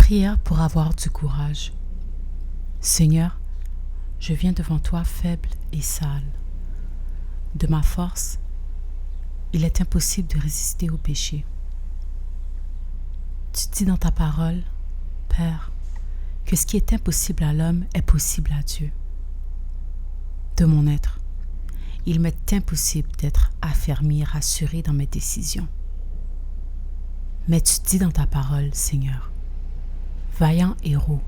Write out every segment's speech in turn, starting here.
Prière pour avoir du courage. Seigneur, je viens devant toi faible et sale. De ma force, il est impossible de résister au péché. Tu dis dans ta parole, Père, que ce qui est impossible à l'homme est possible à Dieu. De mon être, il m'est impossible d'être affermi et rassuré dans mes décisions. Mais tu dis dans ta parole, Seigneur, vaillant héros,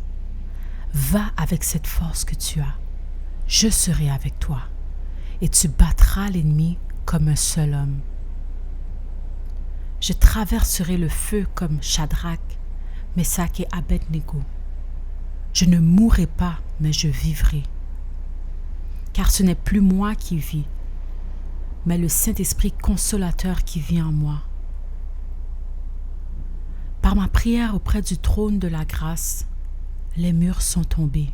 va avec cette force que tu as. Je serai avec toi, et tu battras l'ennemi comme un seul homme. Je traverserai le feu comme Shadrach, Meshach et Abednego. Je ne mourrai pas, mais je vivrai. Car ce n'est plus moi qui vis, mais le Saint-Esprit consolateur qui vit en moi. Par ma prière auprès du trône de la grâce, les murs sont tombés.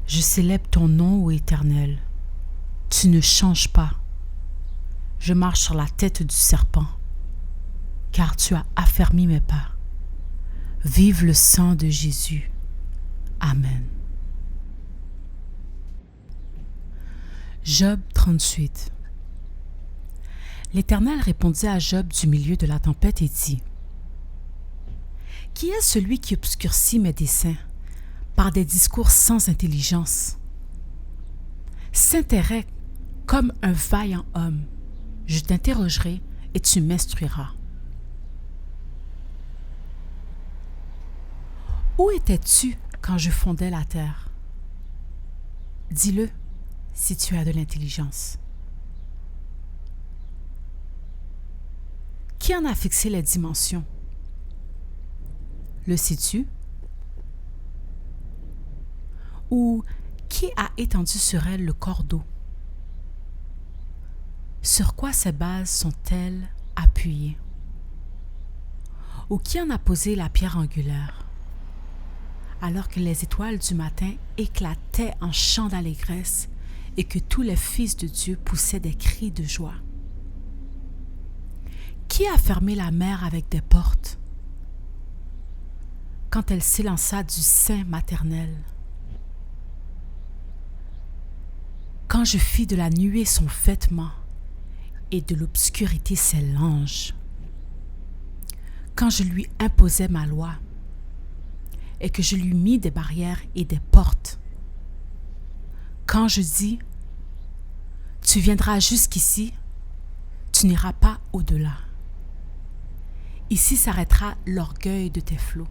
Je célèbre ton nom, ô Éternel. Tu ne changes pas. Je marche sur la tête du serpent, car tu as affermi mes pas. Vive le sang de Jésus. Amen. Job 38. L'Éternel répondit à Job du milieu de la tempête et dit: Qui est celui qui obscurcit mes desseins par des discours sans intelligence? S'intéresse comme un vaillant homme. Je t'interrogerai et tu m'instruiras. Où étais-tu quand je fondais la terre? Dis-le si tu as de l'intelligence. Qui en a fixé les dimensions? Le sais-tu? Ou qui a étendu sur elle le cordeau? Sur quoi ces bases sont-elles appuyées? Ou qui en a posé la pierre angulaire? Alors que les étoiles du matin éclataient en chants d'allégresse et que tous les fils de Dieu poussaient des cris de joie. Qui a fermé la mer avec des portes quand elle s'élança du sein maternel? Quand je fis de la nuée son vêtement et de l'obscurité ses langes, quand je lui imposais ma loi et que je lui mis des barrières et des portes, quand je dis: tu viendras jusqu'ici, tu n'iras pas au-delà. Ici s'arrêtera l'orgueil de tes flots.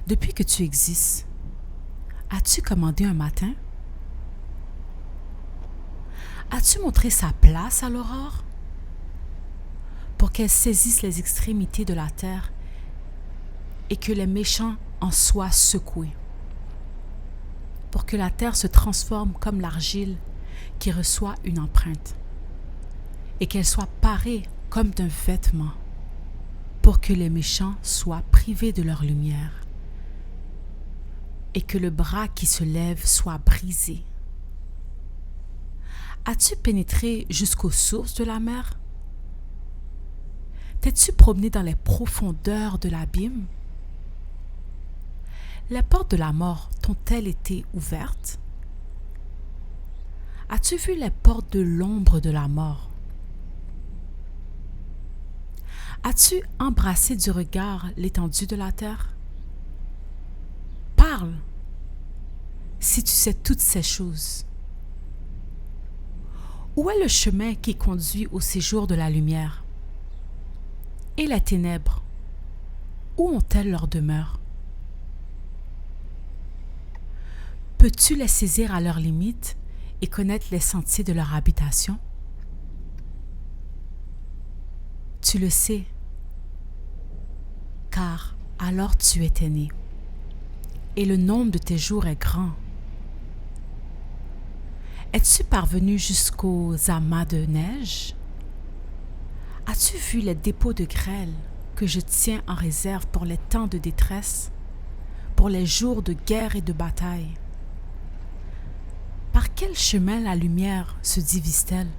Depuis que tu existes, as-tu commandé un matin? As-tu montré sa place à l'aurore pour qu'elle saisisse les extrémités de la terre et que les méchants en soient secoués, pour que la terre se transforme comme l'argile qui reçoit une empreinte et qu'elle soit parée comme d'un vêtement, pour que les méchants soient privés de leur lumière et que le bras qui se lève soit brisé? As-tu pénétré jusqu'aux sources de la mer? T'es-tu promené dans les profondeurs de l'abîme? Les portes de la mort t'ont-elles été ouvertes? As-tu vu les portes de l'ombre de la mort? As-tu embrassé du regard l'étendue de la terre? Parle, si tu sais toutes ces choses. Où est le chemin qui conduit au séjour de la lumière? Et les ténèbres, où ont-elles leur demeure? Peux-tu les saisir à leurs limites et connaître les sentiers de leur habitation? Tu le sais, car alors tu étais né, et le nombre de tes jours est grand. Es-tu parvenu jusqu'aux amas de neige? As-tu vu les dépôts de grêle que je tiens en réserve pour les temps de détresse, pour les jours de guerre et de bataille? Par quel chemin la lumière se divise-t-elle?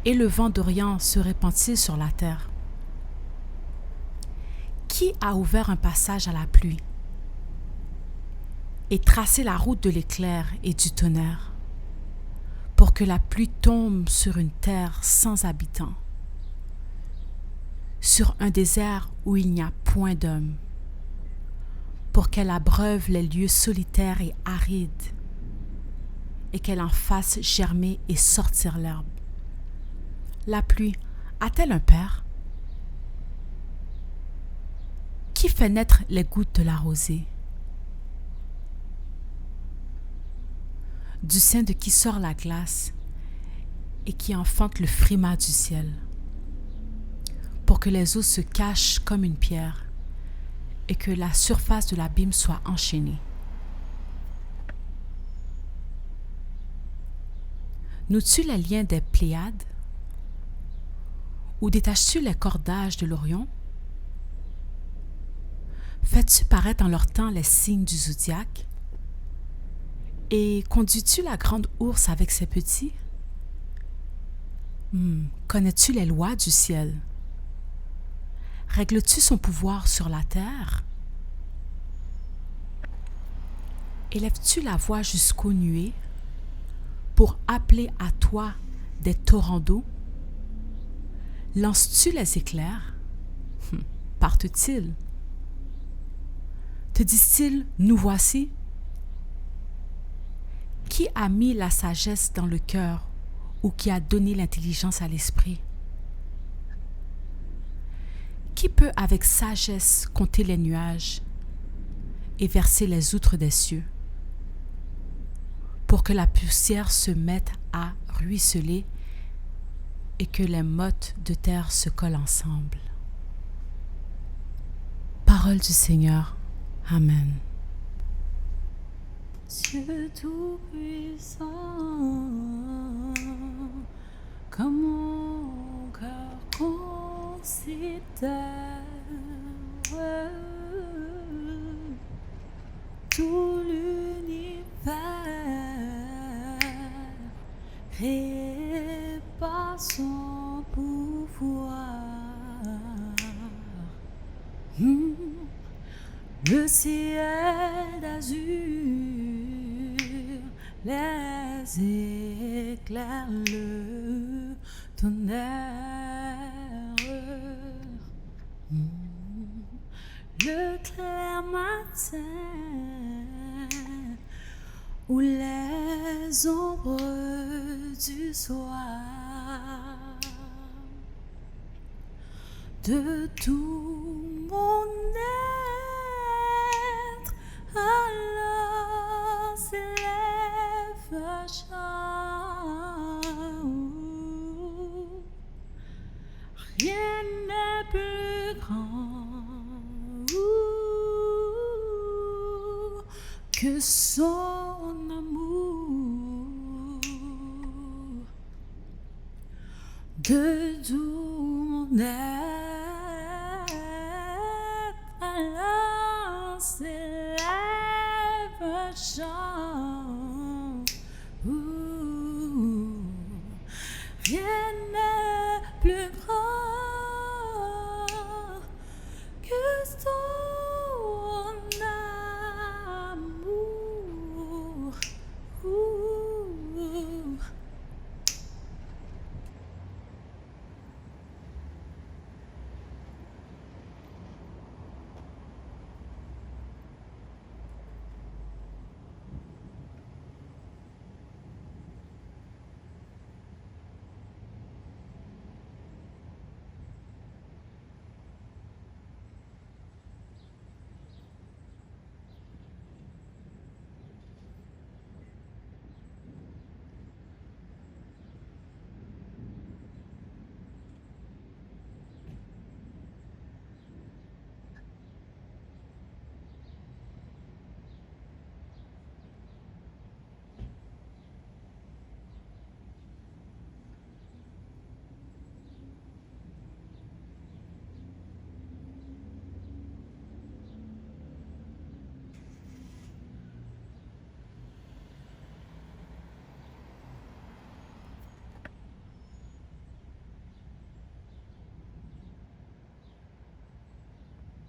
Et le vent d'Orient se répand-il sur la terre? Qui a ouvert un passage à la pluie et tracé la route de l'éclair et du tonnerre pour que la pluie tombe sur une terre sans habitants, sur un désert où il n'y a point d'homme, pour qu'elle abreuve les lieux solitaires et arides et qu'elle en fasse germer et sortir l'herbe. La pluie a-t-elle un père? Qui fait naître les gouttes de la rosée? Du sein de qui sort la glace et qui enfante le frimas du ciel, pour que les eaux se cachent comme une pierre et que la surface de l'abîme soit enchaînée. Noues-tu les liens des Pléiades? Ou détaches-tu les cordages de l'Orion? Fais-tu paraître en leur temps les signes du zodiaque? Et conduis-tu la grande ours avec ses petits? Connais-tu les lois du ciel? Règles-tu son pouvoir sur la terre? Élèves-tu la voix jusqu'aux nuées pour appeler à toi des torrents d'eau? Lances-tu les éclairs? Partent-ils? Te disent-ils, nous voici? Qui a mis la sagesse dans le cœur ou qui a donné l'intelligence à l'esprit? Qui peut avec sagesse compter les nuages et verser les outres des cieux pour que la poussière se mette à ruisseler et que les mottes de terre se collent ensemble? Parole du Seigneur. Amen. Dieu tout-puissant, comme mon cœur considère tout l'univers créé par son pouvoir. Le ciel d'azur, les éclairs, le tonnerre, le clair matin, ou les ombres du soir. De tout mon être, alors s'élève un chant. Rien n'est plus grand que son amour. De tout mon être, alors s'élève un chant.